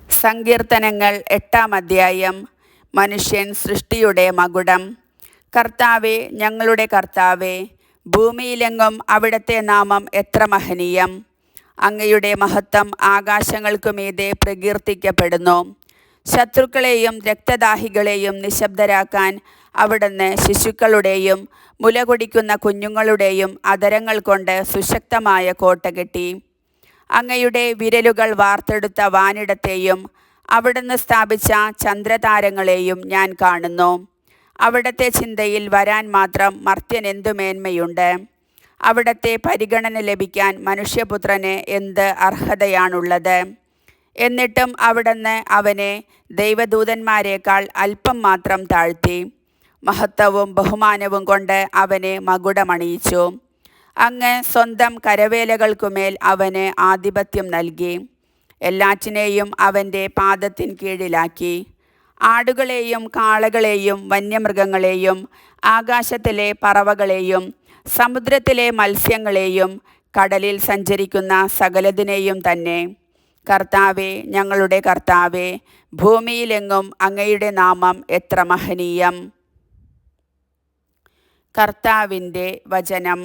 സങ്കീർത്തനങ്ങൾ 8-ാം അധ്യായം. മനുഷ്യൻ സൃഷ്ടിയുടെ മകുടം. കർത്താവേ, ഞങ്ങളുടെ കർത്താവേ, ഭൂമിയിലെങ്ങും അവിടുത്തെ നാമം എത്ര മഹനീയം! അങ്ങയുടെ മഹത്വം ആകാശങ്ങൾക്കുമീതെ പ്രകീർത്തിക്കപ്പെടുന്നു. ശത്രുക്കളെയും രക്തദാഹികളെയും നിശബ്ദരാക്കാൻ അവിടുന്ന് ശിശുക്കളുടെയും മുലകുടിക്കുന്ന കുഞ്ഞുങ്ങളുടെയും അധരങ്ങൾ കൊണ്ട് സുശക്തമായ കോട്ട കെട്ടി. അങ്ങയുടെ വിരലുകൾ വാർത്തെടുത്ത വാനിടത്തെയും അവിടുന്ന് സ്ഥാപിച്ച ചന്ദ്രതാരങ്ങളെയും ഞാൻ കാണുന്നു. അവിടുത്തെ ചിന്തയിൽ വരാൻ മാത്രം മർത്യനെന്തു മേന്മയുണ്ട്! അവിടുത്തെ പരിഗണന ലഭിക്കാൻ മനുഷ്യപുത്രന് എന്ത് അർഹതയാണുള്ളത്! എന്നിട്ടും അവിടുന്ന് അവനെ ദൈവദൂതന്മാരേക്കാൾ അല്പം മാത്രം താഴ്ത്തി. മഹത്വവും ബഹുമാനവും കൊണ്ട് അവനെ മകുടമണിയിച്ചു. അങ്ങ് സ്വന്തം കരവേലകൾക്കുമേൽ അവന് ആധിപത്യം നൽകി. എല്ലാറ്റിനെയും അവൻ്റെ പാദത്തിൻ കീഴിലാക്കി. ആടുകളെയും കാളകളെയും വന്യമൃഗങ്ങളെയും ആകാശത്തിലെ പറവകളെയും സമുദ്രത്തിലെ മത്സ്യങ്ങളെയും കടലിൽ സഞ്ചരിക്കുന്ന സകലതിനെയും തന്നെ. കർത്താവേ, ഞങ്ങളുടെ കർത്താവേ, ഭൂമിയിലെങ്ങും അങ്ങയുടെ നാമം എത്ര മഹനീയം! കർത്താവിൻ്റെ വചനം.